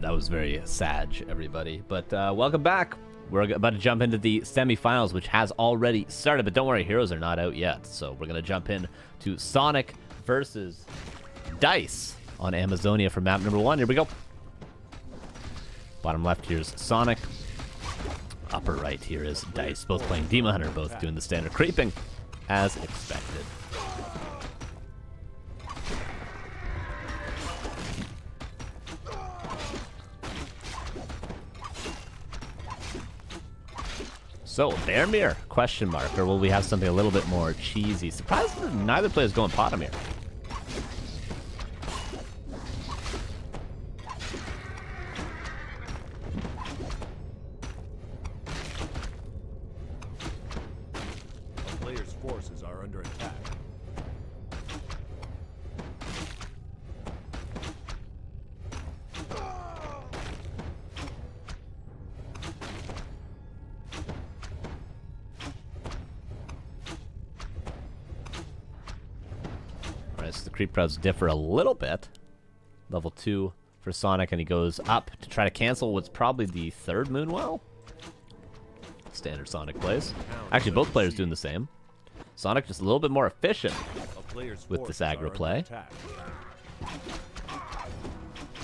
that was very sag, everybody. But welcome back. We're about to jump into the semifinals, which has already started. But don't worry, heroes are not out yet. So we're going to jump in to Sonic versus Dise on Amazonia for map number 1. Here we go. Bottom left here is Sonic. Upper right here is Dise. Both playing Demon Hunter, both doing the standard creeping as expected. So, Bearmere, question mark, or will we have something a little bit more cheesy? Surprised that neither player's going bottom here. The player's forces are under attack. The creep routes differ a little bit. Level 2 for Sonic, and he goes up to try to cancel what's probably the third Moonwell. Standard Sonic plays. Actually, both players doing the same. Sonic just a little bit more efficient with this aggro play.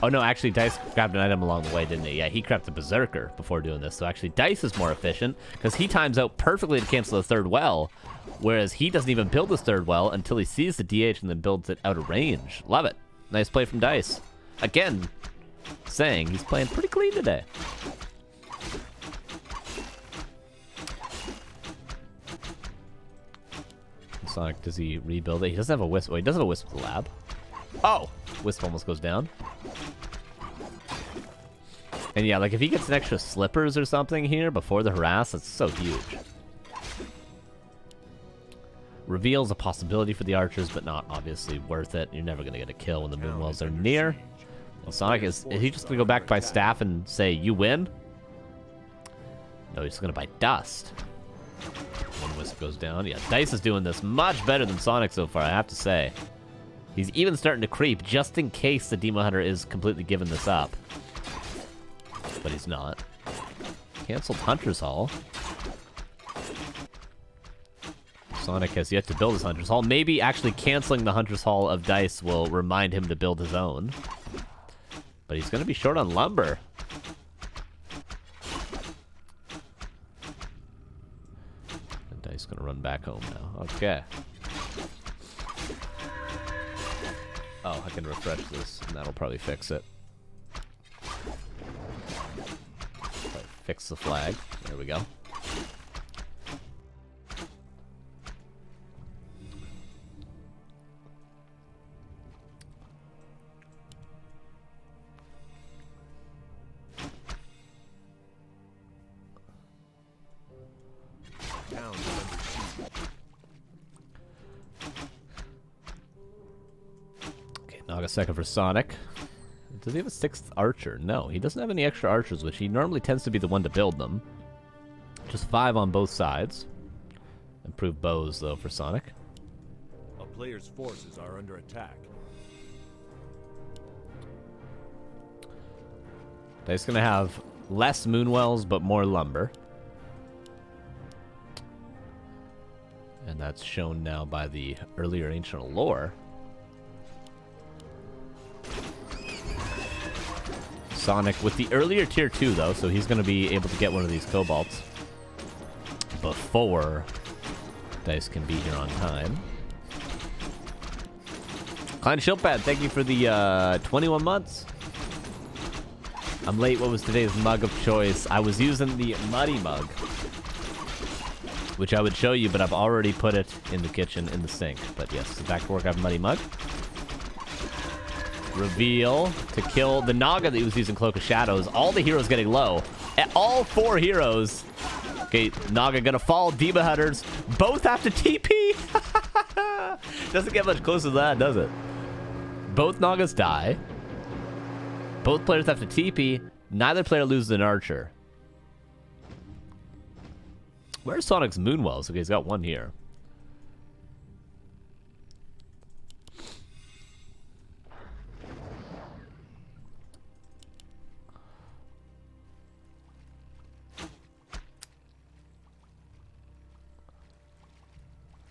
Oh no, actually Dise grabbed an item along the way, didn't he? Yeah, he grabbed the Berserker before doing this. So actually Dise is more efficient because he times out perfectly to cancel the third well, whereas he doesn't even build his third well until he sees the DH and then builds it out of range. Love it. Nice play from Dise. Again, saying he's playing pretty clean today. Sonic, does he rebuild it? He doesn't have a Wisp. Oh, he does have a Wisp with the lab. Oh! Wisp almost goes down. And yeah, like if he gets an extra slippers or something here before the harass, that's so huge. Reveal's a possibility for the archers, but not obviously worth it. You're never going to get a kill when the Moonwells are near. Well, Sonic, is he just going to go back by staff and say, you win? No, he's going to buy dust. One Wisp goes down. Yeah, Dise is doing this much better than Sonic so far, I have to say. He's even starting to creep just in case the Demon Hunter is completely giving this up. But he's not. Cancelled Hunter's Hall. Sonic has yet to build his Hunter's Hall. Maybe actually canceling the Hunter's Hall of Dise will remind him to build his own. But he's going to be short on lumber. And Dise is going to run back home now. Okay. Oh, I can refresh this, and that'll probably fix it. Fix the flag. There we go. Naga second for Sonic. Does he have a 6th archer? No, he doesn't have any extra archers, which he normally tends to be the one to build them. Just 5 on both sides. Improved bows, though, for Sonic. A player's forces are under attack. He's going to have less Moonwells, but more lumber. And that's shown now by the earlier Ancient Lore. Sonic with the earlier tier 2 though, so he's going to be able to get one of these Cobalts before Dise can be here on time. Klein Shieldpad, thank you for the 21 months. I'm late. What was today's mug of choice? I was using the Muddy mug, which I would show you, but I've already put it in the kitchen in the sink. But yes, the Back2Warcraft Muddy mug. Reveal to kill the Naga that he was using Cloak of Shadows. All the heroes getting low. All 4 heroes. Okay, Naga gonna fall. Demon Hunters both have to TP. Doesn't get much closer to that, does it? Both Nagas die. Both players have to TP. Neither player loses an archer. Where's Sonic's Moonwells? Okay, he's got one here.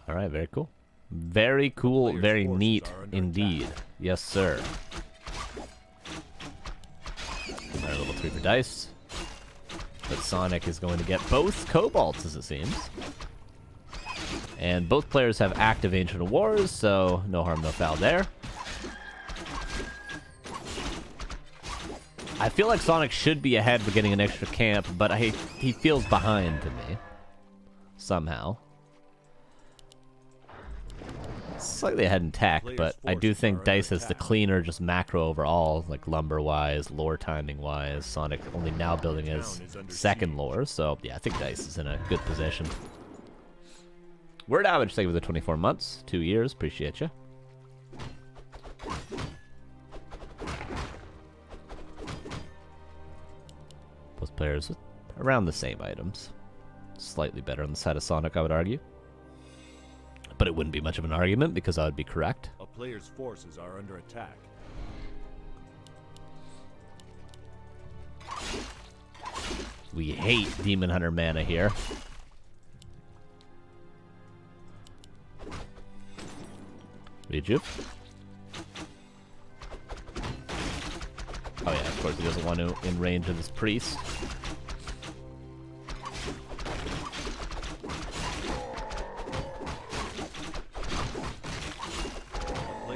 All right, very cool. Very cool, very neat indeed. Yes, sir. All right, level 3 for Dice. But Sonic is going to get both Cobalts, as it seems. And both players have active Ancient of Wars, so no harm, no foul there. I feel like Sonic should be ahead for getting an extra camp, but he feels behind to me. Somehow. Slightly ahead in tech, but I do think Dice is the cleaner, just macro overall, like lumber-wise, lore timing-wise. Sonic only now building his second lore, so yeah, I think Dice is in a good position. Word Average, thank you for the 24 months, 2 years, appreciate you. Both players with around the same items. Slightly better on the side of Sonic, I would argue. But it wouldn't be much of an argument because I would be correct. A player's forces are under attack. We hate Demon Hunter mana here. Rejuve. Oh yeah, of course he doesn't want to in range of this priest.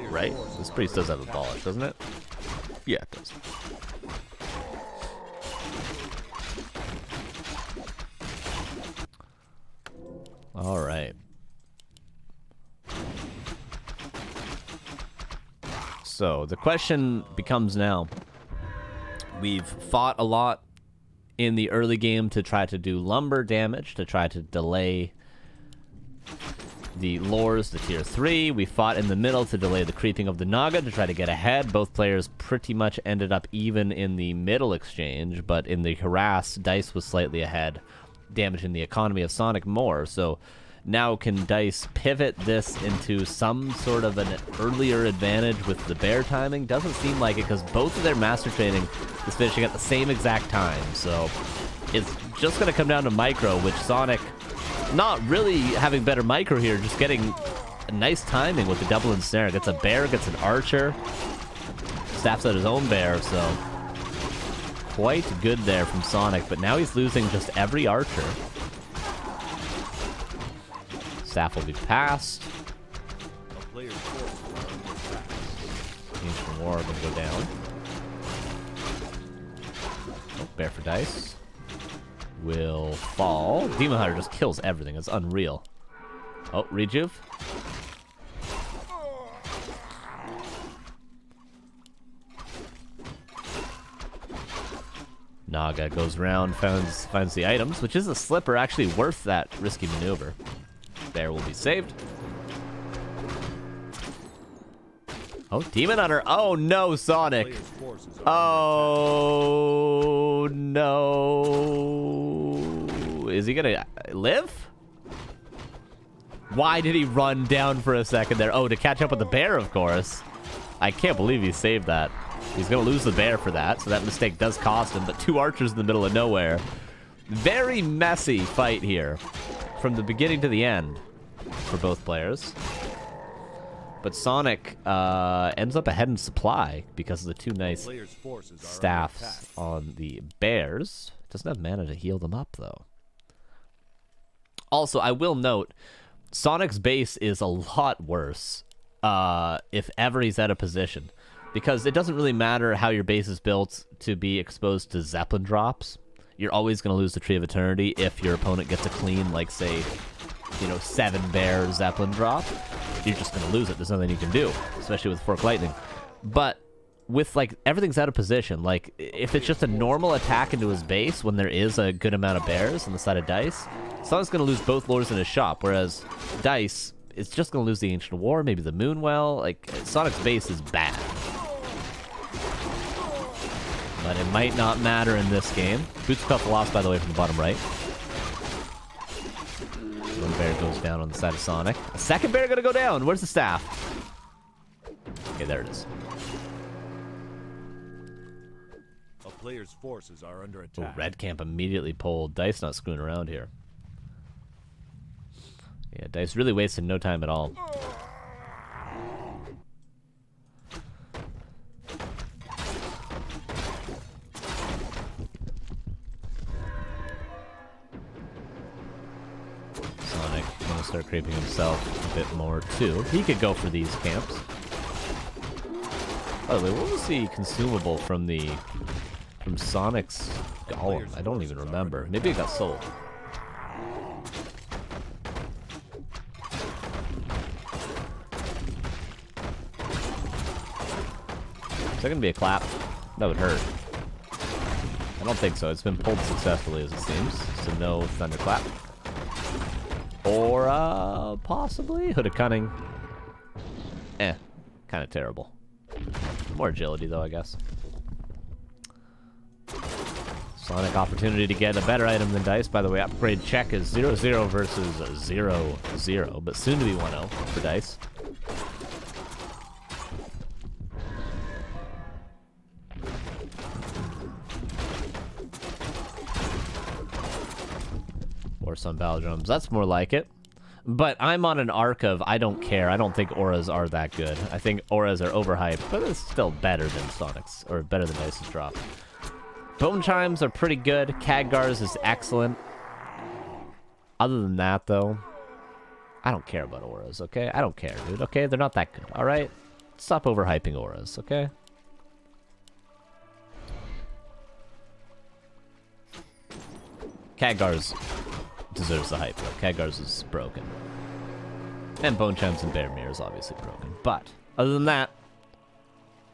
Right? This priest does have abolish, doesn't it? Yeah, it does. All right. So the question becomes now, we've fought a lot in the early game to try to do lumber damage, to try to delay the lures, the tier 3. We fought in the middle to delay the creeping of the Naga to try to get ahead. Both players pretty much ended up even in the middle exchange, but in the harass, Dice was slightly ahead, damaging the economy of Sonic more. So now can Dice pivot this into some sort of an earlier advantage with the bear timing? Doesn't seem like it, because both of their master training is finishing at the same exact time. So it's just going to come down to micro, which Sonic, not really having better micro here, just getting a nice timing with the double ensnare. Gets a bear, gets an archer, staffs out his own bear, so quite good there from Sonic, but now he's losing just every archer. Staff will be passed. Ancient War gonna go down. Oh, bear for Dice. Will fall. Demon Hunter just kills everything. It's unreal. Oh, Rejuve. Naga goes around, finds the items, which is a slipper, actually worth that risky maneuver. Bear will be saved. Oh, Demon Hunter. Oh no, Sonic. Oh no. Is he gonna live? Why did he run down for a second there? Oh, to catch up with the bear, of course. I can't believe he saved that. He's gonna lose the bear for that, so that mistake does cost him, but 2 archers in the middle of nowhere. Very messy fight here from the beginning to the end for both players. But Sonic ends up ahead in supply because of the 2 nice staffs on the bears. Doesn't have mana to heal them up, though. Also, I will note, Sonic's base is a lot worse if ever he's out of position, because it doesn't really matter how your base is built to be exposed to Zeppelin drops. You're always going to lose the Tree of Eternity if your opponent gets a clean, like, say, 7 bear Zeppelin drop. You're just going to lose it. There's nothing you can do, especially with Fork Lightning. But with, like, everything's out of position. Like, if it's just a normal attack into his base when there is a good amount of bears on the side of Dice, Sonic's going to lose both lures in his shop, whereas Dice is just going to lose the Ancient War, maybe the Moonwell. Like, Sonic's base is bad. But it might not matter in this game. Boots Cup lost, by the way, from the bottom right. One bear goes down on the side of Sonic. A second bear gonna go down. Where's the staff? Okay, there it is. A player's forces are under attack. Ooh, red camp immediately pulled. Dice not screwing around here. Yeah, Dice really wasted no time at all. Sonic gonna start creeping himself a bit more too. He could go for these camps. By the way, what was the consumable from Sonic's Golem? I don't even remember. Maybe it got sold. Is there gonna be a clap? That would hurt. I don't think so. It's been pulled successfully as it seems. So no thunderclap. Or possibly Hood of Cunning. Kind of terrible. More agility though, I guess. Sonic opportunity to get a better item than Dice. By the way, upgrade check is 0-0 versus 0-0, but soon to be 1-0 for Dice. Or some battle drums. That's more like it. But I'm on an arc of I don't care. I don't think auras are that good. I think auras are overhyped, but it's still better than Sonic's, or better than Dice's drop. Bone Chimes are pretty good. Khadgar's is excellent. Other than that, though, I don't care about auras, okay? I don't care, dude, okay? They're not that good, alright? Stop overhyping auras, okay? Khadgar's deserves the hype, though. Khadgar's is broken. And Bone Chimes and Bear Mirror is obviously broken. But, other than that,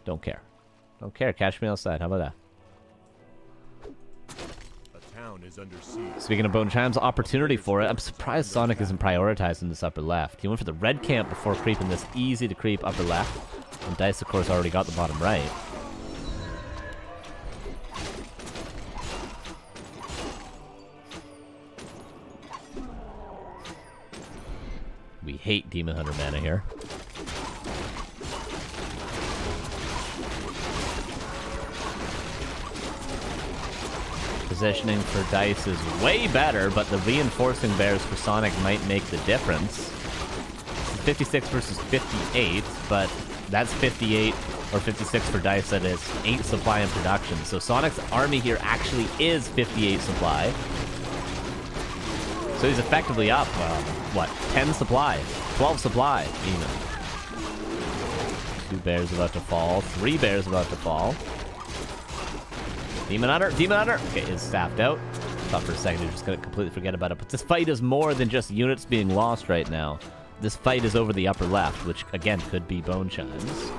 don't care. Don't care. Catch me outside. How about that? Is under siege. Speaking of Bone Chimes, opportunity for it. I'm surprised Sonic isn't prioritizing this upper left. He went for the red camp before creeping this easy to creep upper left. And Dice, of course, already got the bottom right. We hate Demon Hunter mana here. Positioning for Dice is way better, but the reinforcing bears for Sonic might make the difference. 56 versus 58, but that's 58 or 56 for Dice. That is 8 supply in production. So Sonic's army here actually is 58 supply. So he's effectively up, what, 10 supply, 12 supply even. 2 bears about to fall, 3 bears about to fall. Demon Hunter, Demon Hunter! Okay, is staffed out. Thought for a second you're just gonna completely forget about it, but this fight is more than just units being lost right now. This fight is over the upper left, which again could be Bone Chimes.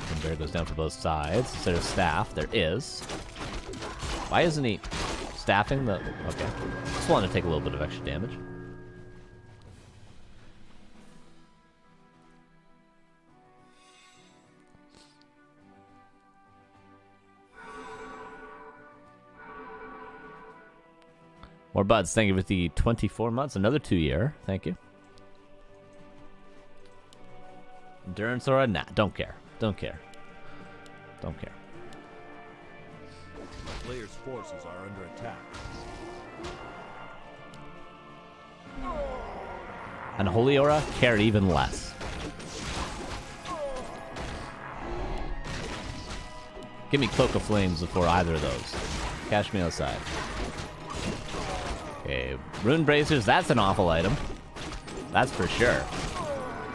And Bear goes down for both sides. Is there a staff? There is. Why isn't he staffing the... Okay. Just wanted to take a little bit of extra damage. More buds. Thank you for the 24 months. Another 2-year. Thank you. Endurance or a... Nah, don't care. Don't care. Don't care. The player's forces are under attack. And Holy Aura, care even less. Give me Cloak of Flames before either of those. Catch me outside. Okay, Rune Bracers, that's an awful item. That's for sure.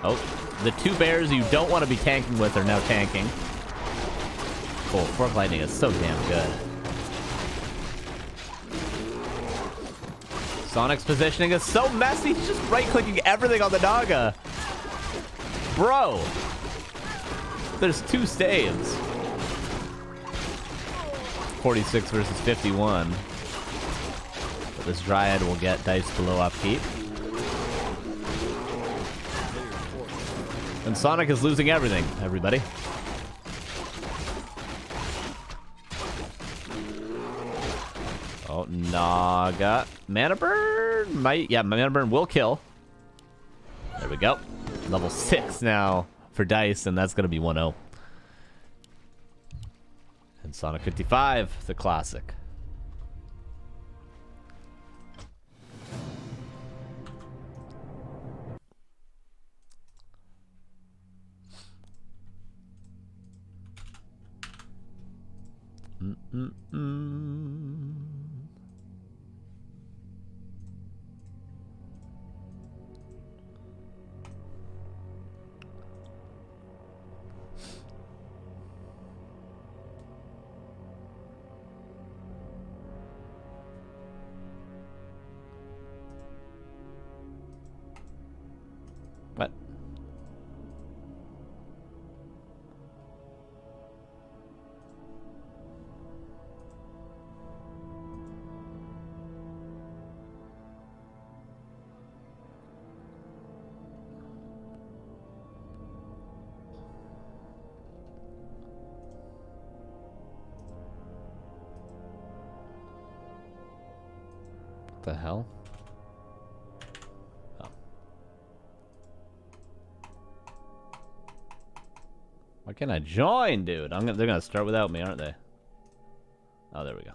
Oh, the 2 bears you don't want to be tanking with are now tanking. Cool, Fork Lightning is so damn good. Sonic's positioning is so messy, he's just right-clicking everything on the Naga. Bro! There's 2 staves. 46 versus 51. But this Dryad will get Dice below upkeep. And Sonic is losing everything, everybody. Oh, Naga. Mana Burn might... Yeah, Mana Burn will kill. There we go. Level 6 now for Dice, and that's going to be 1-0. And Sonic 55, the classic. What? What the hell? Oh. Why can't I join, dude? They're gonna start without me, aren't they? Oh, there we go.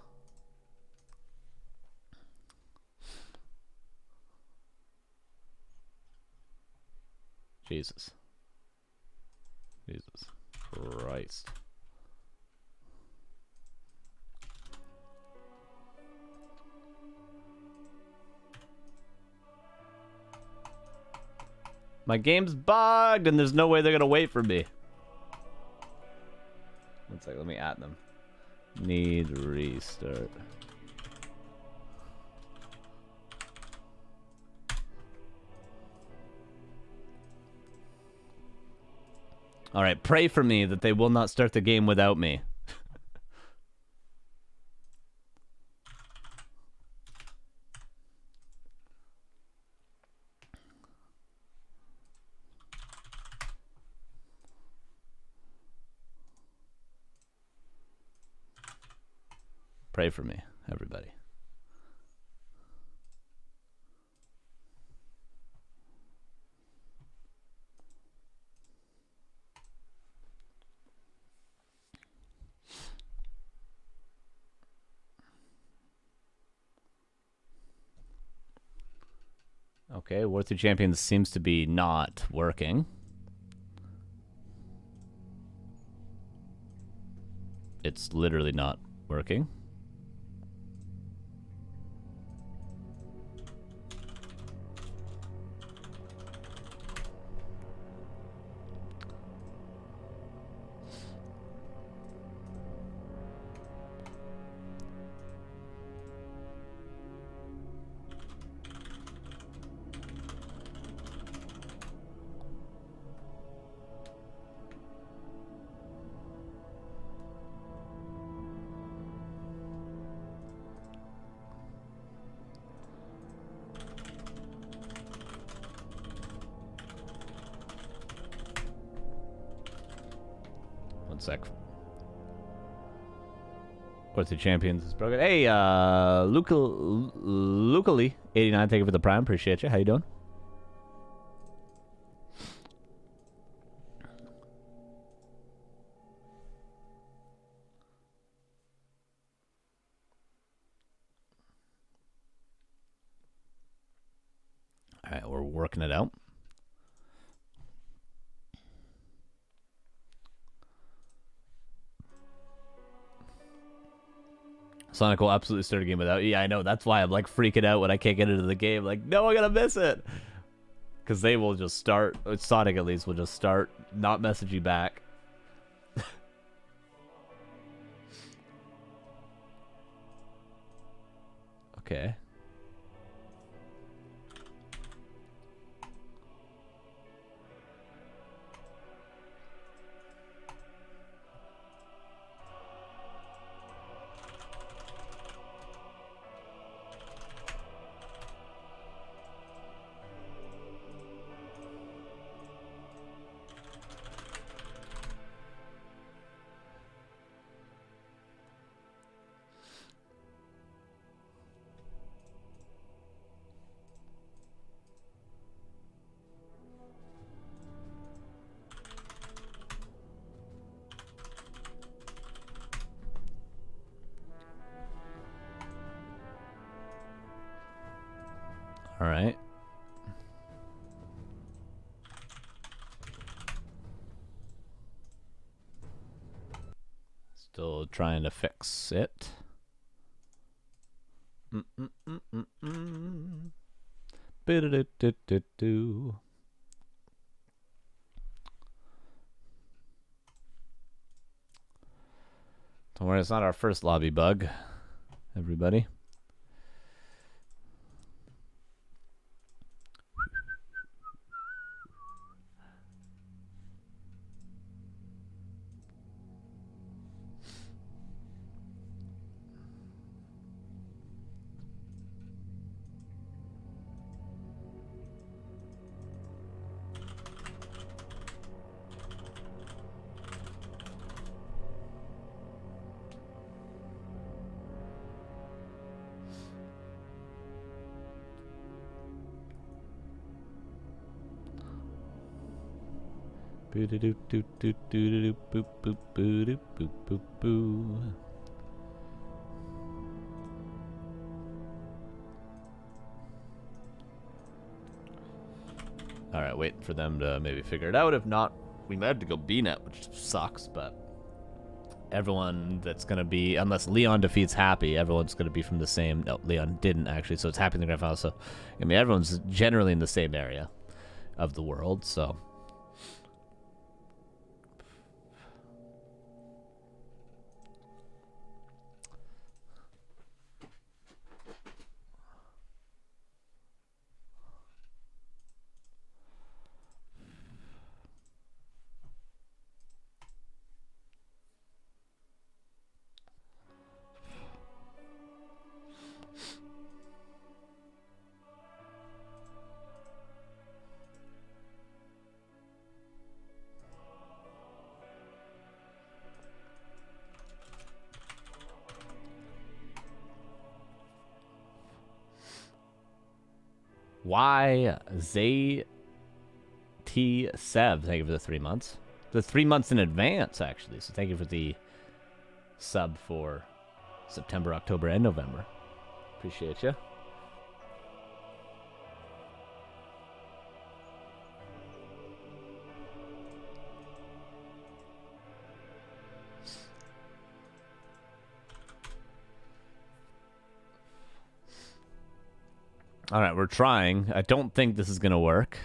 Jesus. Jesus Christ. My game's bugged and there's no way they're gonna wait for me. One sec, let me add them. Need restart. Alright, pray for me that they will not start the game without me. Pray for me, everybody. Okay, War 2 Champions seems to be not working. It's literally not working. One sec. What's the champions is broken? Hey, Lucally 89, thank you for the prime. Appreciate you. How you doing? All right, we're working it out. Sonic will absolutely start a game without you. Yeah, I know. That's why I'm like freaking out when I can't get into the game. Like, no, I'm gonna miss it. Because they will just start. Sonic at least will just start, not message you back. Okay. All right. Let's Still trying to fix it. Ba-da-da-da-da-do. Don't worry, it's not our first lobby bug, everybody. All right, waiting for them to maybe figure it out. If not, we might have to go B-net, which sucks, but everyone that's going to be, unless Leon defeats Happy, everyone's going to be from the same. No, Leon didn't actually, so it's Happy in the grand final. So, I mean, everyone's generally in the same area of the world, so. Why ZT Sev? Thank you for the 3 months. The 3 months in advance, actually. So thank you for the sub for September, October, and November. Appreciate you. All right, we're trying. I don't think this is going to work.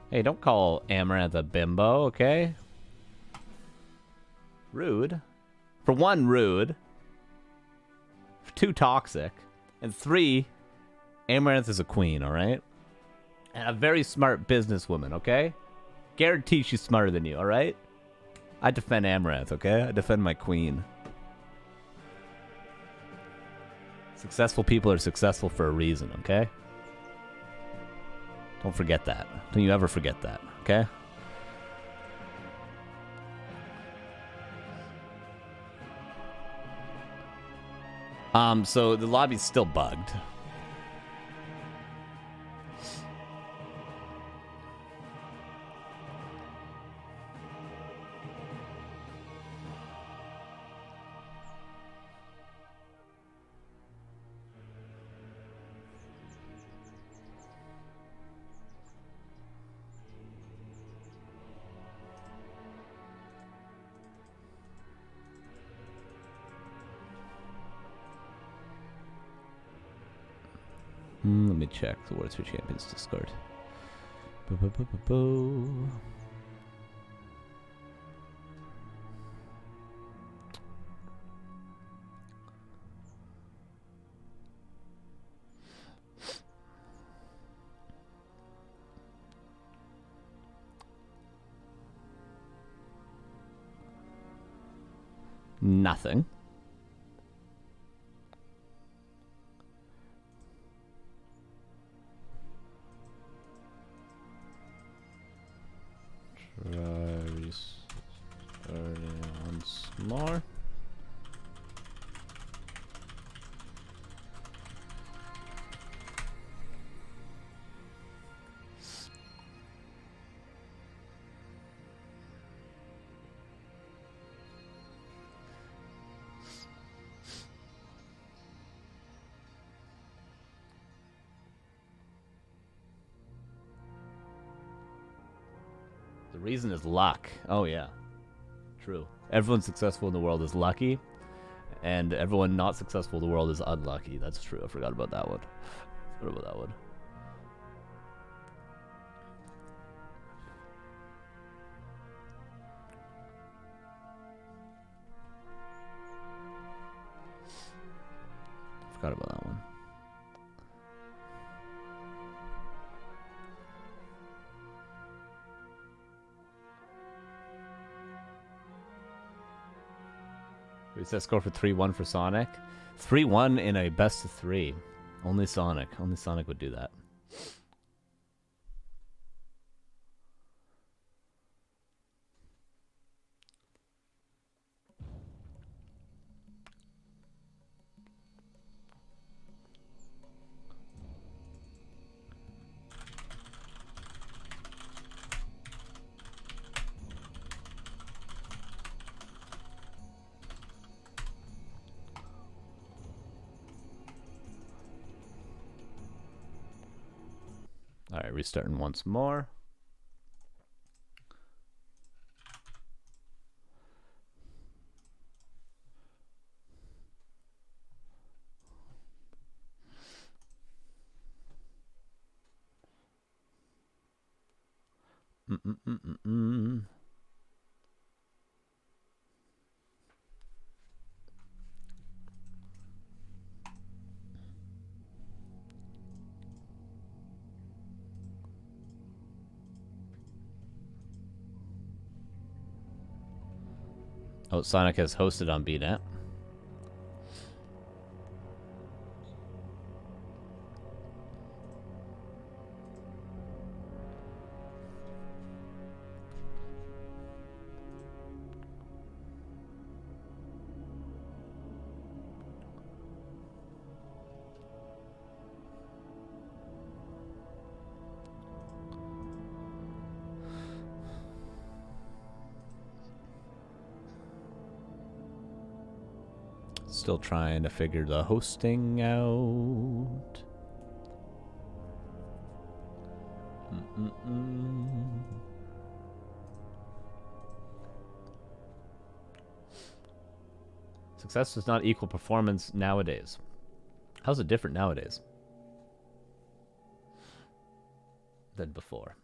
Hey, don't call Amaranth a bimbo, okay? Rude. For one, rude. For two, toxic. And three, Amaranth is a queen, alright? And a very smart businesswoman, okay? Guarantee she's smarter than you, alright? I defend Amaranth, okay? I defend my queen. Successful people are successful for a reason, okay? Don't forget that. Don't you ever forget that, okay? So the lobby's still bugged. Let me check the Words for Champions Discord. Bo-bo-bo-bo-bo. Nothing. Try restarting once more. The reason is luck. Oh, yeah. True. Everyone successful in the world is lucky, and everyone not successful in the world is unlucky. That's true. I forgot about that one. Forgot about that one. Forgot about that one. Reset score for 3-1 for Sonic. 3-1 in a best of 3. Only Sonic. Only Sonic would do that. Alright, restarting once more. Oh, Sonic has hosted on BNet. Still trying to figure the hosting out. Success does not equal performance nowadays. How's it different nowadays than before?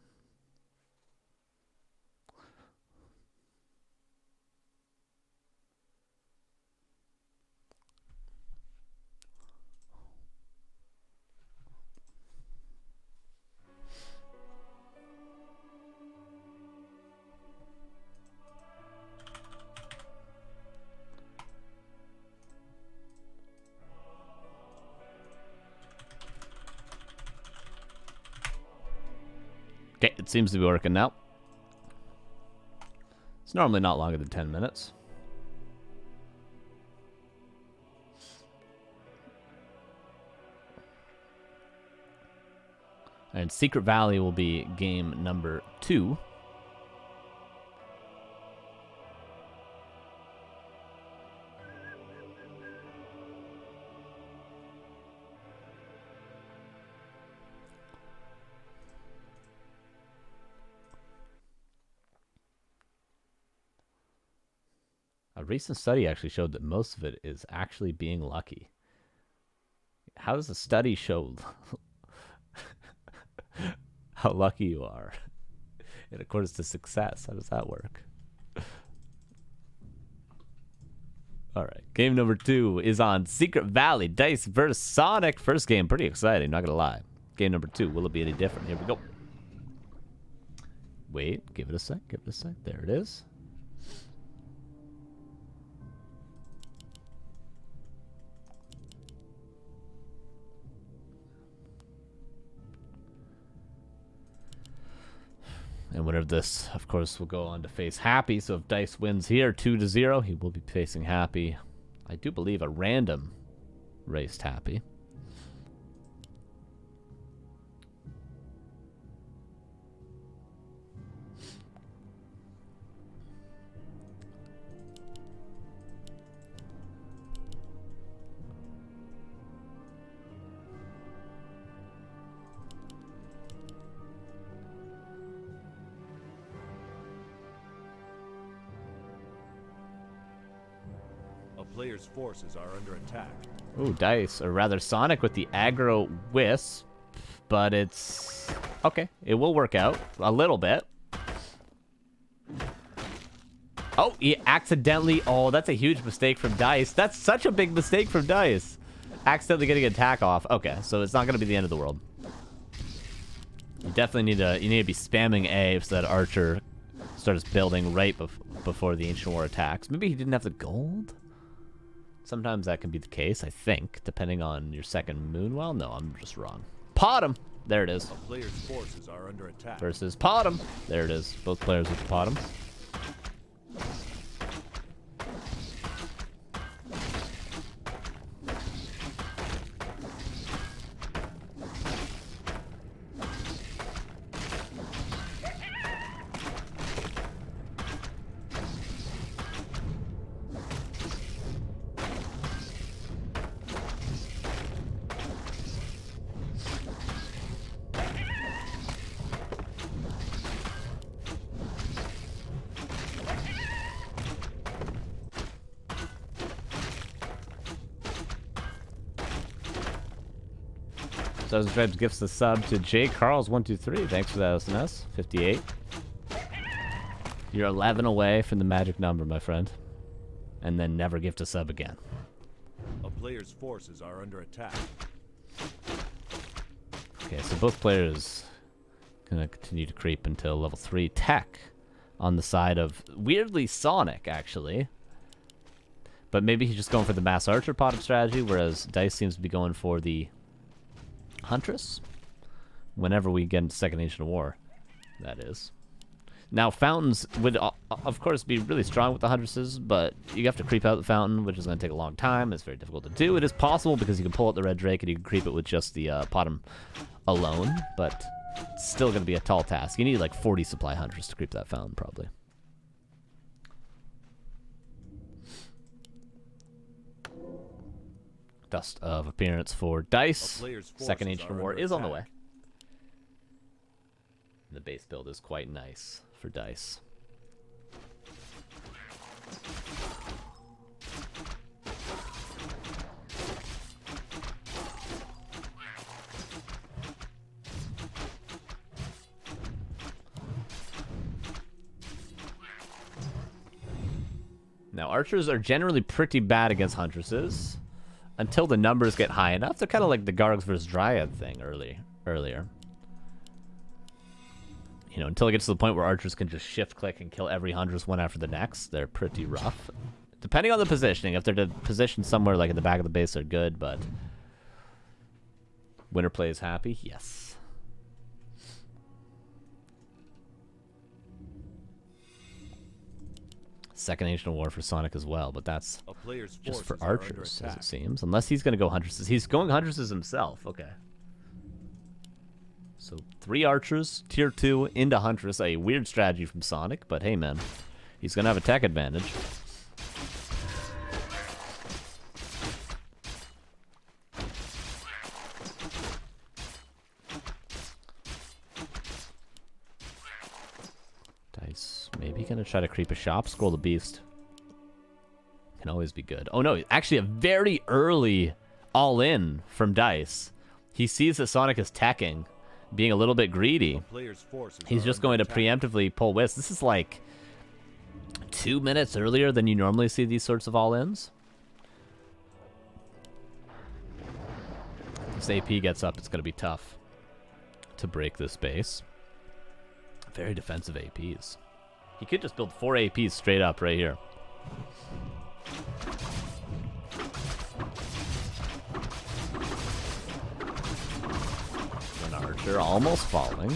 Okay, it seems to be working now. It's normally not longer than 10 minutes. And Secret Valley will be game number 2. A recent study actually showed that most of it is actually being lucky. How does a study show how lucky you are in accordance to success? How does that work? All right, game number 2 is on Secret Valley. Dise versus Sonic. First game, pretty exciting, not gonna lie. Game number 2, will it be any different? Here we go. Wait, give it a sec, give it a sec. There it is. And winner of this, of course, will go on to face Happy. So if Dice wins here 2-0, he will be facing Happy. I do believe a random raced Happy. Players' forces are under attack. Ooh, Dice, or rather Sonic with the aggro wisp, but it's okay. It will work out a little bit. Oh, he accidentally. Oh, that's a huge mistake from Dice. That's such a big mistake from Dice. Accidentally getting an attack off. Okay, so it's not going to be the end of the world. You definitely need to be spamming A so that Archer starts building right before the Ancient War attacks. Maybe he didn't have the gold. Sometimes that can be the case, I think, depending on your second moon. Well, no, I'm just wrong. Pot him. There it is. A player's forces are under attack. Versus pot him. There it is. Both players with the pot him. Dozen Tribes gifts the sub to J. Carls123. Thanks for that, SNS. 58. You're 11 away from the magic number, my friend. And then never gift a sub again. A player's forces are under attack. Okay, so both players gonna continue to creep until level 3. Tech on the side of, weirdly, Sonic, actually. But maybe he's just going for the Mass Archer pot-up strategy, whereas Dice seems to be going for the Huntress, whenever we get into Second Ancient War, that is. Now, Fountains would, of course, be really strong with the Huntresses, but you have to creep out the Fountain, which is going to take a long time. It's very difficult to do. It is possible because you can pull out the Red Drake and you can creep it with just the Potom alone, but it's still going to be a tall task. You need like 40 supply Huntress to creep that Fountain, probably. Dust of Appearance for Dice. Second Ancient War is on the way. The base build is quite nice for Dice. Now, Archers are generally pretty bad against Huntresses. Until the numbers get high enough. They're kind of like the Gargs versus Dryad thing earlier. You know, until it gets to the point where Archers can just shift-click and kill every Huntress one after the next, they're pretty rough. Depending on the positioning. If they're positioned somewhere like in the back of the base, they're good, but... Winner plays Happy? Yes. Second Ancient War for Sonic as well, but that's just for Archers, as it seems. Unless he's going to go Huntresses. He's going Huntresses himself. Okay. So 3 Archers, tier 2, into Huntress. A weird strategy from Sonic, but hey, man. He's going to have a tech advantage. Dice. Maybe gonna try to creep a shop. Scroll the Beast. Can always be good. Oh no, actually a very early all-in from Dice. He sees that Sonic is teching, being a little bit greedy. He's just going to preemptively pull Wisp. This is like 2 minutes earlier than you normally see these sorts of all-ins. If this AP gets up, it's going to be tough to break this base. Very defensive APs. He could just build 4 APs straight up right here. An Archer almost falling.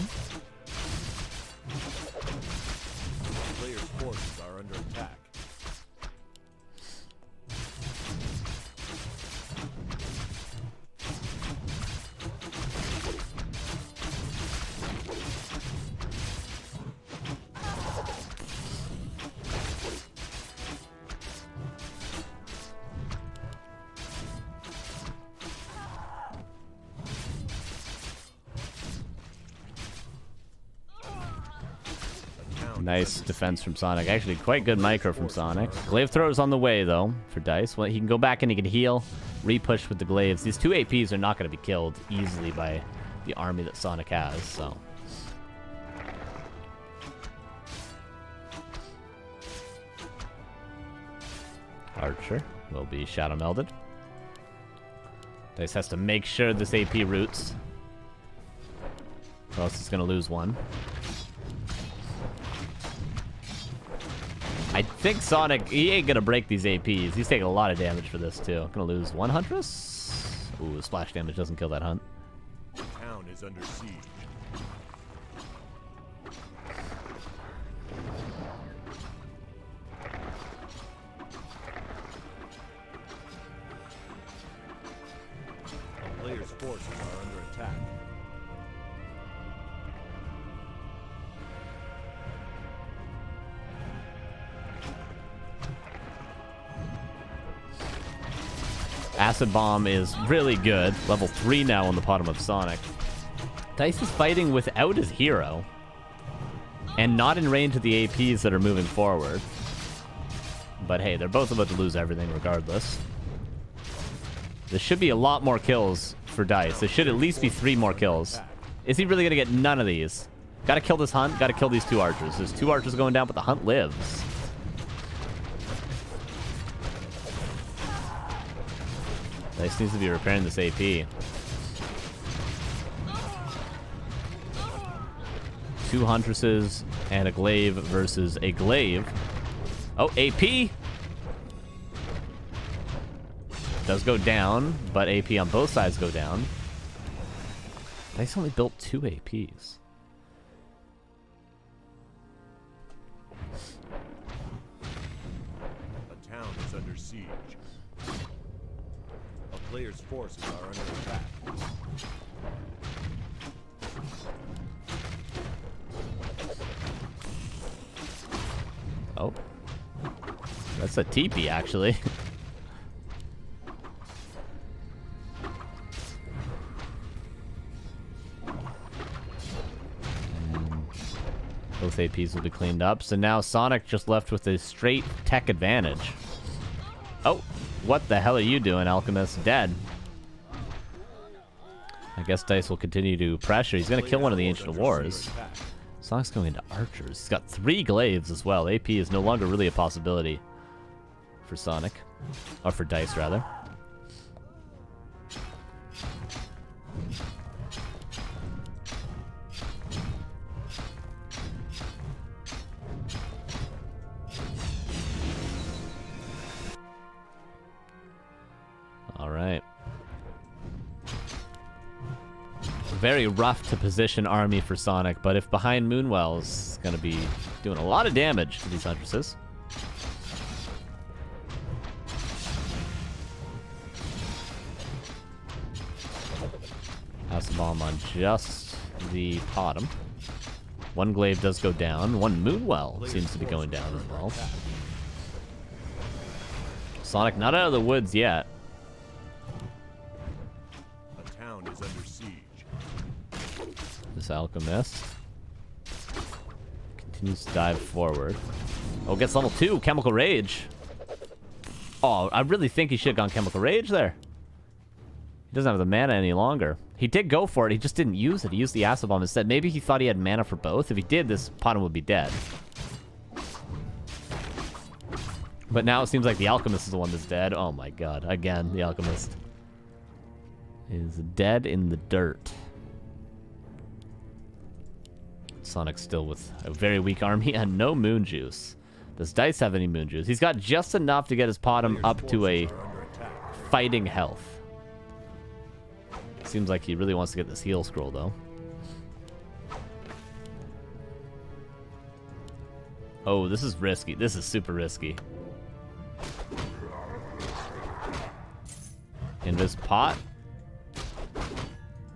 Nice defense from Sonic. Actually, quite good micro from Sonic. Glaive throw is on the way, though, for Dise. Well, he can go back and he can heal, re-push with the glaives. These two APs are not going to be killed easily by the army that Sonic has, so... Archer will be Shadow Melded. Dise has to make sure this AP roots, or else he's going to lose one. I think Sonic, he ain't gonna break these APs. He's taking a lot of damage for this too. Gonna lose one Huntress. Ooh, splash damage doesn't kill that hunt. The town is under siege. The player's forces are under attack. Acid Bomb is really good. Level 3 now on the bottom of Sonic. Dise is fighting without his hero. And not in range of the APs that are moving forward. But hey, they're both about to lose everything regardless. There should be a lot more kills for Dise. There should at least be 3 more kills. Is he really going to get none of these? Gotta kill this hunt, gotta kill these 2 archers. There's 2 archers going down, but the hunt lives. Dise needs to be repairing this AP. 2 Huntresses and a Glaive versus a Glaive. Oh, AP! Does go down, but AP on both sides go down. Dise only built 2 APs. A town is under siege. A player's forces are under attack. Oh. That's a teepee, actually. Both APs will be cleaned up. So now Sonic just left with a straight tech advantage. Oh, what the hell are you doing, Alchemist? Dead. I guess Dise will continue to pressure. He's going to kill one of the Ancient Wars. Sonic's going into Archers. He's got 3 Glaives as well. AP is no longer really a possibility for Sonic. Or for Dise, rather. All right. Very rough to position army for Sonic, but if behind Moonwell's going to be doing a lot of damage to these Huntresses. Acid Bomb on just the bottom. 1 Glaive does go down. 1 Moonwell seems to be going down as well. Sonic not out of the woods yet. This Alchemist continues to dive forward. Oh, gets level 2, Chemical Rage. Oh, I really think he should have gone Chemical Rage there. He doesn't have the mana any longer. He did go for it, he just didn't use it. He used the Acid Bomb instead. Maybe he thought he had mana for both. If he did, this Potem would be dead. But now it seems like the Alchemist is the one that's dead. Oh my god, again, the Alchemist is dead in the dirt. Sonic still with a very weak army and no Moon Juice. Does Dise have any Moon Juice? He's got just enough to get his Potem up to a fighting health. Seems like he really wants to get this heal scroll, though. Oh, this is risky. This is super risky. Invis pot?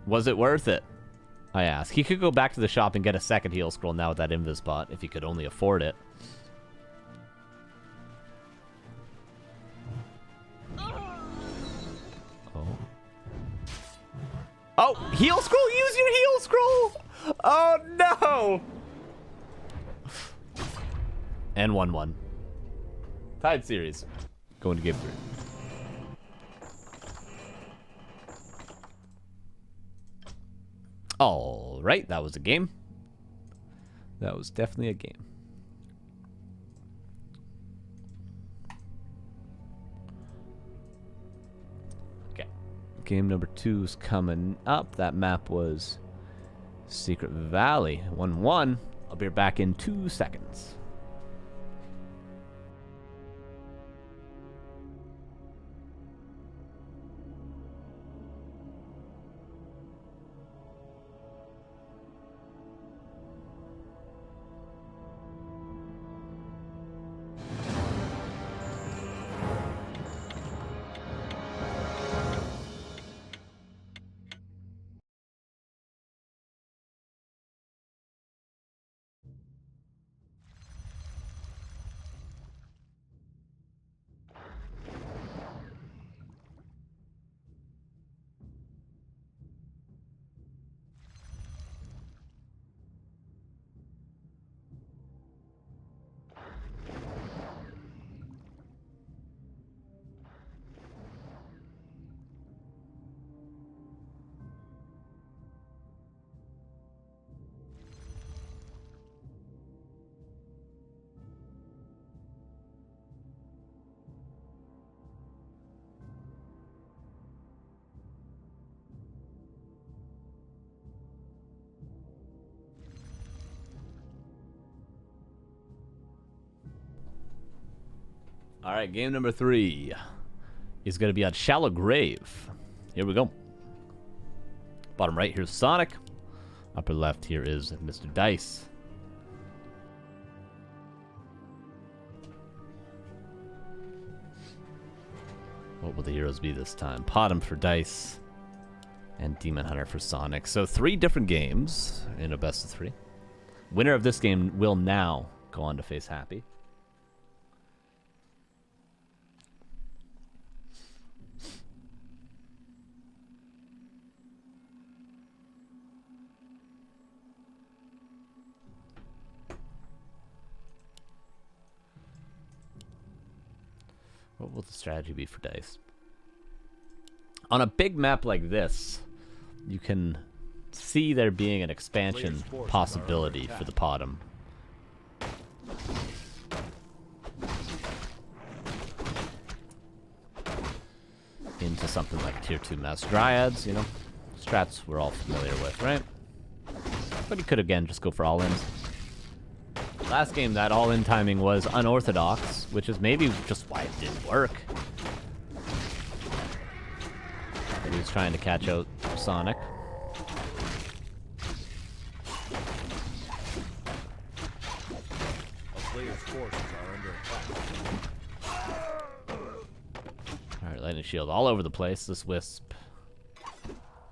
Was it worth it? I ask. He could go back to the shop and get a second heal scroll now with that Invis pot, if he could only afford it. Oh. Oh, heal scroll! Use your heal scroll! Oh, no! And 1-1. Tied series. Going to game 3. All right, that was a game. That was definitely a game. Okay. Game number 2 is coming up. That map was Secret Valley. 1-1. I'll be back in 2 seconds. All right, game number 3 is going to be on Shallow Grave. Here we go. Bottom right, here's Sonik. Upper left here is Mr. Dise. What will the heroes be this time? Potom for Dise and Demon Hunter for Sonik. So 3 different games in a best of 3. Winner of this game will now go on to face Happy. What will the strategy be for Dise? On a big map like this, you can see there being an expansion possibility for the Potom. Into something like Tier 2 Mass Dryads, you know? Strats we're all familiar with, right? But you could, again, just go for all-ins. Last game, that all-in timing was unorthodox, which is maybe just why it didn't work. He was trying to catch out Sonik. Alright, Lightning Shield all over the place. This Wisp.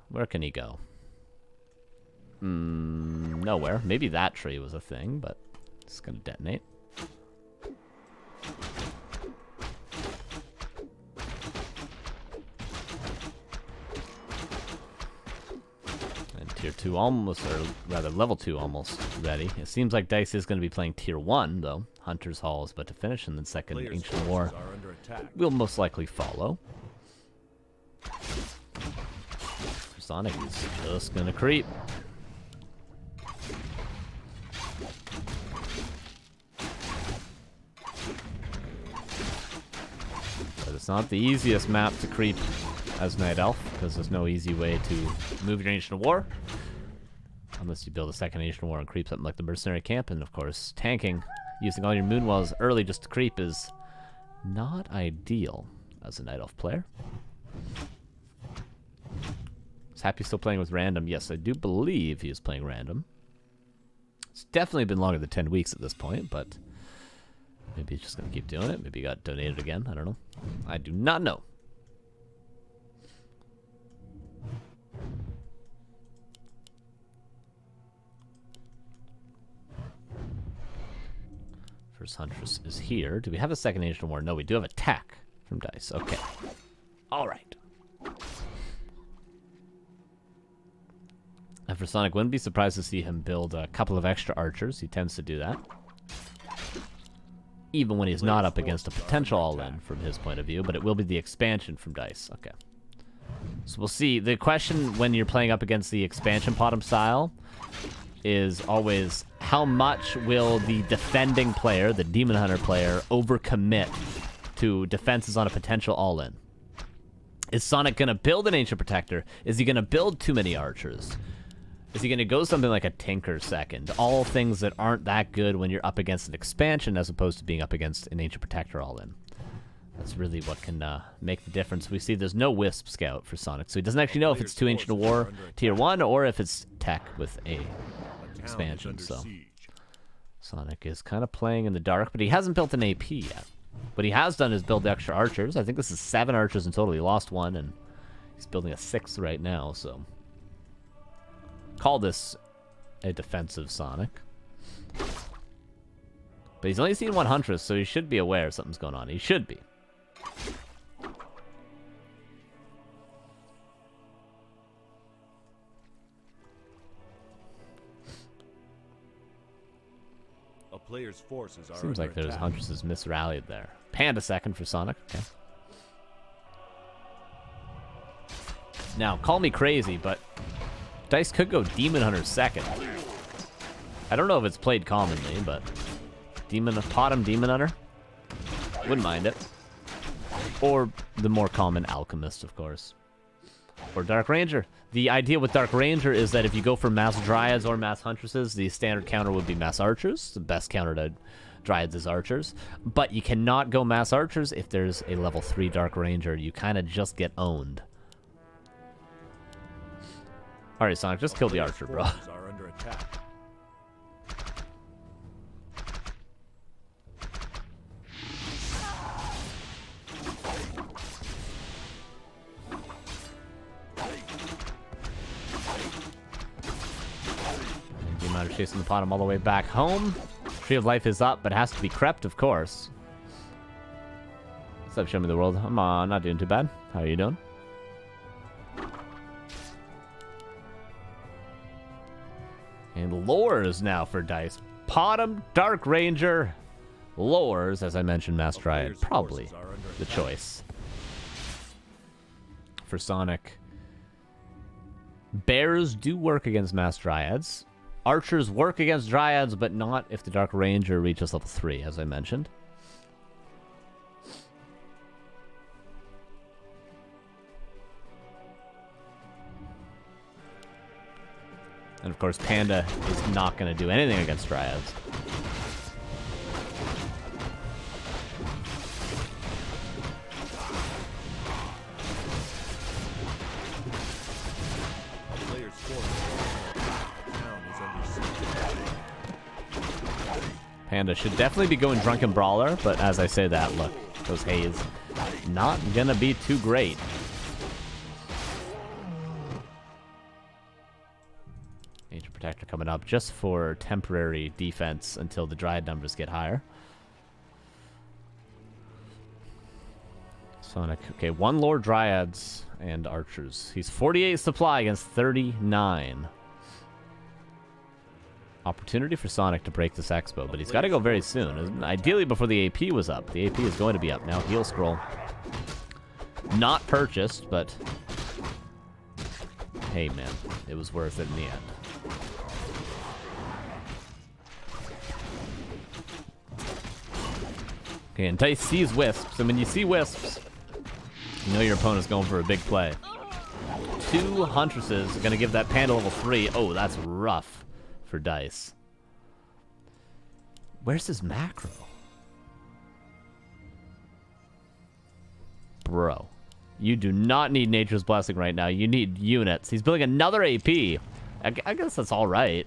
Where can he go? Nowhere. Maybe that tree was a thing, but it's gonna detonate. And Tier 2 almost, or rather level 2 almost ready. It seems like Dise is gonna be playing Tier 1 though. Hunter's Hall is about to finish, and then second Ancient War will most likely follow. Sonik is just gonna creep. But it's not the easiest map to creep as Night Elf, because there's no easy way to move your Ancient War. Unless you build a second Ancient War and creep something like the Mercenary Camp, and of course, tanking, using all your Moon Wells early just to creep is not ideal as a Night Elf player. Is Happy still playing with random? Yes, I do believe he is playing random. It's definitely been longer than 10 weeks at this point, but maybe he's just going to keep doing it. Maybe he got donated again. I don't know. I do not know. First Huntress is here. Do we have a second Ancient War? No, we do have attack from Dise. Okay. All right. And for Sonik, wouldn't be surprised to see him build a couple of extra archers. He tends to do that. even when he's not up against a potential all-in from his point of view, but it will be the expansion from Dise. Okay. So we'll see. The question when you're playing up against the expansion bottom style is always how much will the defending player, the Demon Hunter player, overcommit to defenses on a potential all-in? Is Sonic going to build an Ancient Protector? Is he going to build too many archers? Is he going to go something like a Tinker second? All things that aren't that good when you're up against an expansion as opposed to being up against an Ancient Protector all-in. That's really what can make the difference. We see there's no Wisp Scout for Sonic, so he doesn't actually know if it's 2 Ancient of War Tier 1 or if it's tech with a expansion. So Sonic is kind of playing in the dark, but he hasn't built an AP yet. What he has done is build extra archers. I think this is 7 archers in total. He lost 1, and he's building a 6th right now, so call this a defensive Sonic. But he's only seen 1 Huntress, so he should be aware something's going on. He should be. A player's forces are Seems like there's Huntresses misrallied there. Panda second for Sonic. Okay. Now, call me crazy, but Dise could go Demon Hunter second. I don't know if it's played commonly, but Bottom Demon Hunter? Wouldn't mind it. Or the more common Alchemist, of course. Or Dark Ranger. The idea with Dark Ranger is that if you go for Mass Dryads or Mass Huntresses, the standard counter would be Mass Archers. The best counter to Dryads is Archers. But you cannot go Mass Archers if there's a level 3 Dark Ranger. You kind of just get owned. Alright, Sonic, just kill the Archer, bro. Are under attack. Chasing the bottom all the way back home. Tree of Life is up, but has to be crept, of course. What's up, Show Me the World? I'm not doing too bad. How are you doing? And lures now for Dise. Bottom, Dark Ranger. Lures, as I mentioned, Mass Dryad. Probably the choice for Sonic. Bears do work against Mass Dryads. Archers work against Dryads, but not if the Dark Ranger reaches level 3, as I mentioned. And of course, Panda is not going to do anything against Dryads. Panda should definitely be going Drunken Brawler, but as I say that, look, those haze not gonna be too great. Ancient Protector coming up just for temporary defense until the Dryad numbers get higher. Sonic, okay, 1 Lord Dryads and Archers. He's 48 supply against 39. Opportunity for Sonic to break this expo, but he's got to go very soon. Ideally before the AP was up. The AP is going to be up now. Heal Scroll. Not purchased, but hey, man, it was worth it in the end. Okay, and Dise sees Wisps, and when you see Wisps, you know your opponent's going for a big play. 2 Huntresses are going to give that Panda level 3. Oh, that's rough for Dise. Where's his macro? Bro, you do not need Nature's Blessing right now. You need units. He's building another AP. I guess that's all right.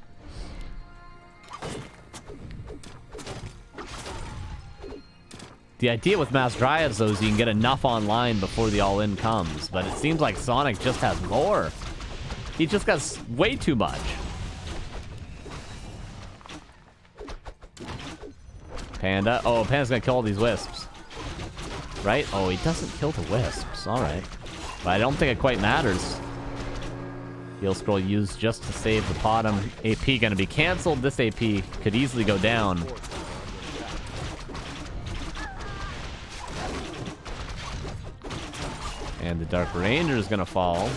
The idea with Mass Dryads, though, is you can get enough online before the all-in comes. But it seems like Sonic just has more. He just got way too much. Panda. Oh, Panda's gonna kill all these Wisps. Right? Oh, he doesn't kill the Wisps. Alright. But I don't think it quite matters. Heal Scroll used just to save the bottom. AP gonna be cancelled. This AP could easily go down. And the Dark Ranger is gonna fall.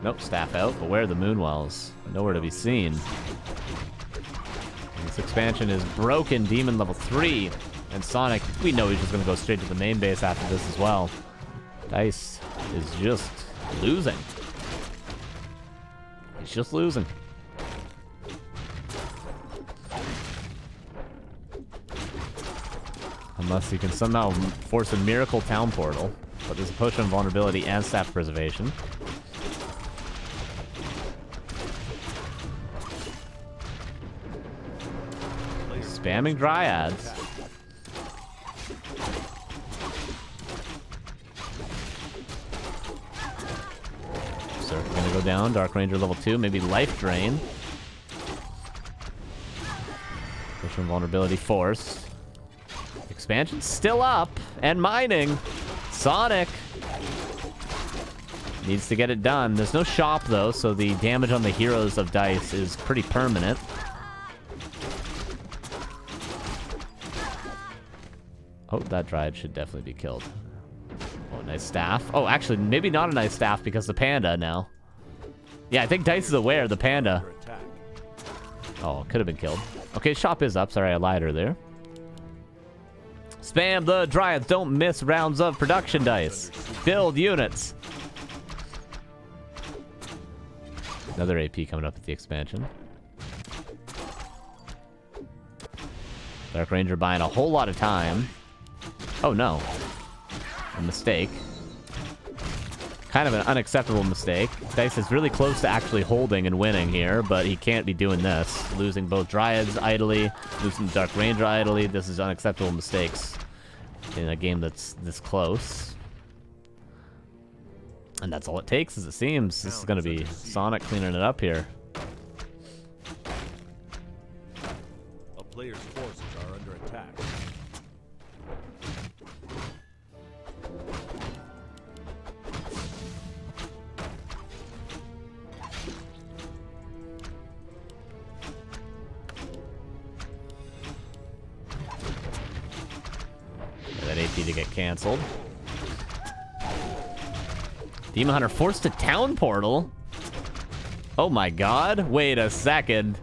Nope, staff out, but where are the Moonwells? Nowhere to be seen. And this expansion is broken, Demon level 3. And Sonic, we know he's just gonna go straight to the main base after this as well. Dise is just losing. He's just losing. Unless he can somehow force a miracle town portal. But there's a potion of vulnerability and staff preservation. Spamming Dryads. Circle gonna go down. Dark Ranger level 2. Maybe Life Drain. Potion of vulnerability forced. Expansion still up and mining. Sonic needs to get it done. There's no shop though, so the damage on the heroes of Dise is pretty permanent. Oh, that Dryad should definitely be killed. Oh, nice staff. Oh, actually, maybe not a nice staff because the panda now. Yeah, I think Dise is aware, the panda. Oh, could have been killed. Okay, shop is up. Sorry, I lied earlier. Spam the Dryads. Don't miss rounds of production, Dise. Build units. Another AP coming up at the expansion. Dark Ranger buying a whole lot of time. Oh no. A mistake. Kind of an unacceptable mistake. Dise is really close to actually holding and winning here, but he can't be doing this. Losing both Dryads idly, losing Dark Ranger idly. This is unacceptable mistakes in a game that's this close. And that's all it takes, as it seems. This is going to be Sonic cleaning it up here. A player's forces are under attack. That AP to get canceled. Demon Hunter forced a town portal. Oh my god. Wait a second.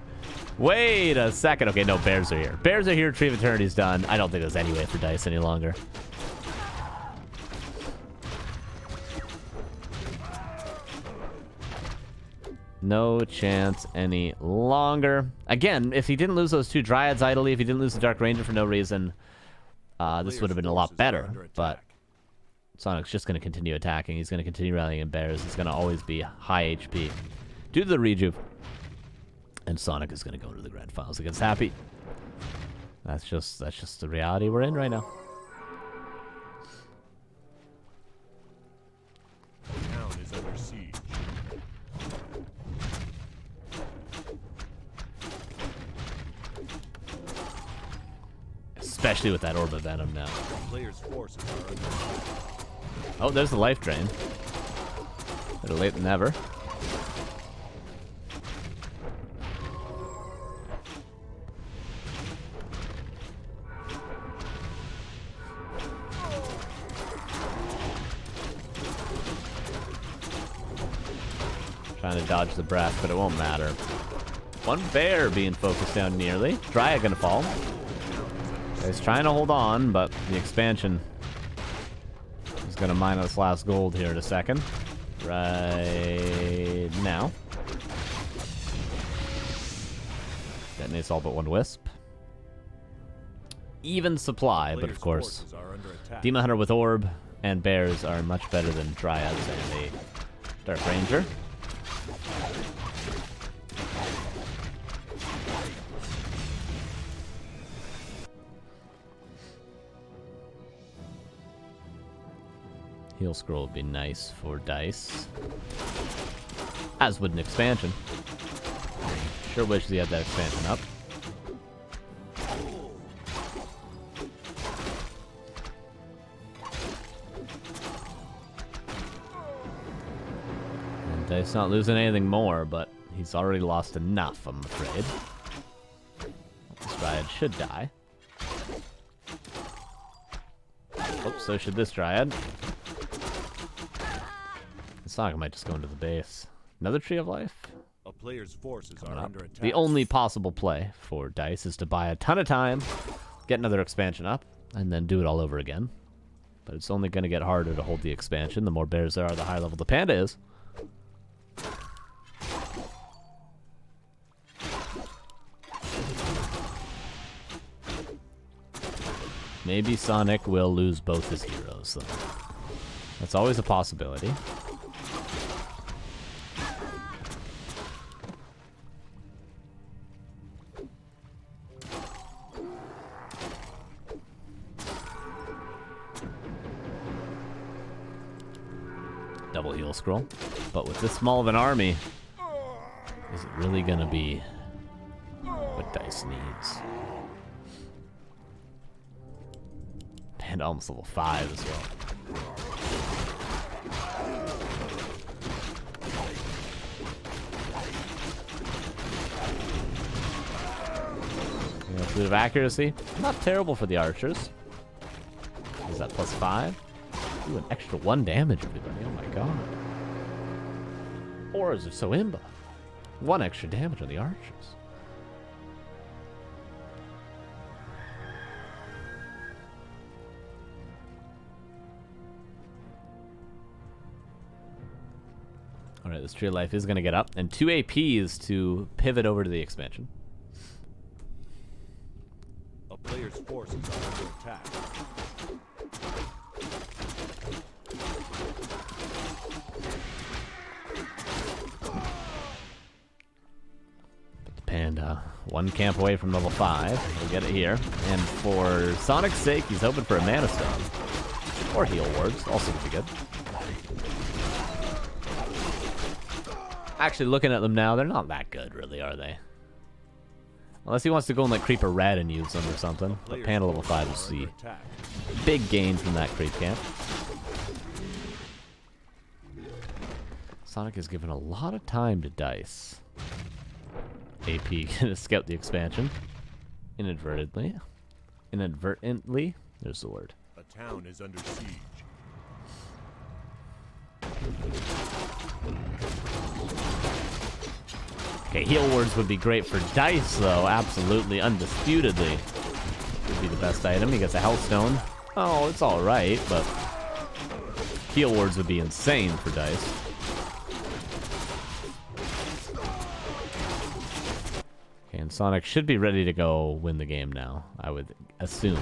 Wait a second. Okay, no, bears are here. Bears are here. Tree of Eternity's done. I don't think there's any way for Dise any longer. No chance any longer. Again, if he didn't lose those two Dryads idly, if he didn't lose the Dark Ranger for no reason, this would have been a lot better. But Sonic's just going to continue attacking. He's going to continue rallying in bears. He's going to always be high HP due to the rejuve. And Sonic is going to go to the grand finals against Happy. That's just the reality we're in right now. The town is under siege. Especially with that Orb of Venom now. Players' forces are under Oh, there's the life drain. Better late than never. Trying to dodge the breath, but it won't matter. One bear being focused down nearly. Dryad gonna fall. He's trying to hold on, but the expansion is gonna mine this last gold here in a second. Right now. Detonates all but one wisp. Even supply, but of course, Demon Hunter with Orb and Bears are much better than Dryads and a Dark Ranger. Heal Scroll would be nice for Dise. As would an expansion. Sure wish he had that expansion up. And Dise not losing anything more, but he's already lost enough, I'm afraid. This Dryad should die. Oh, so should this Dryad. Sonic might just go into the base. Another Tree of Life? A player's forces Coming are up. under attack. The only possible play for Dice is to buy a ton of time, get another expansion up, and then do it all over again. But it's only going to get harder to hold the expansion. The more bears there are, the higher level the panda is. Maybe Sonic will lose both his heroes, though. That's always a possibility. Double heal scroll. But with this small of an army, is it really gonna be what Dice needs? And almost level 5 as well. A bit of accuracy. Not terrible for the archers. Is that plus 5? Ooh, an extra 1 damage, everybody. Oh my god. Auras are so imba. 1 extra damage on the archers. Alright, this Tree of Life is going to get up. And 2 APs to pivot over to the expansion. A player's forces are under attack. But the panda, 1 camp away from level 5. We'll get it here. And for Sonic's sake, he's hoping for a Mana Stone. Or Heal Wards, also would be good. Actually, looking at them now, they're not that good, really, are they? Unless he wants to go and like Creeper Red and use them or something. But Panda level 5 will see big gain from that creep camp. Sonic is given a lot of time to Dice. AP gonna scout the expansion. Inadvertently. Inadvertently? There's the word. A town is under siege. Okay, heal wards would be great for Dice, though. Absolutely, undisputedly. Would be the best item. He gets a health stone. Oh, it's alright, but heal wards would be insane for Dice. Okay, and Sonic should be ready to go win the game now, I would assume.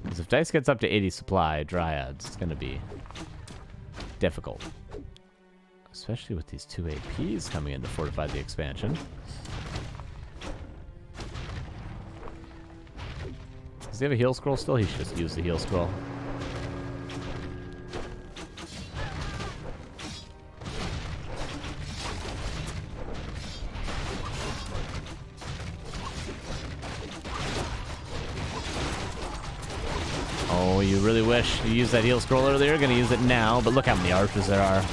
Because if Dice gets up to 80 supply, Dryads, it's going to be difficult. Especially with these 2 APs coming in to fortify the expansion. Does he have a heal scroll still? He should just use the heal scroll. Oh, you really wish you used that heal scroll earlier. You're gonna use it now, but look how many archers there are.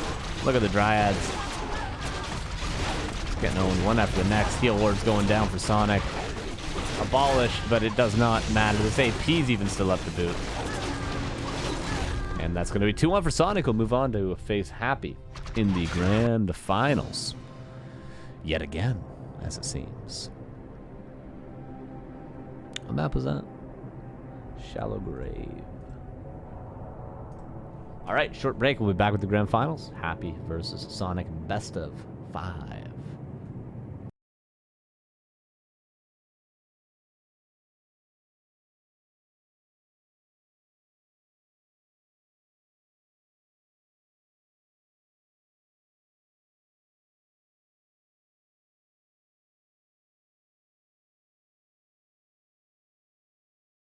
Look at the Dryads. It's getting owned one after the next. Heal wards going down for Sonic. Abolished, but it does not matter. This AP's even still up to boot. And that's going to be 2-1 for Sonic. We'll move on to face Happy in the grand finals. Yet again, as it seems. What map was that? Shallow Grave. All right, short break. We'll be back with the grand finals. Happy versus Sonic, best of 5.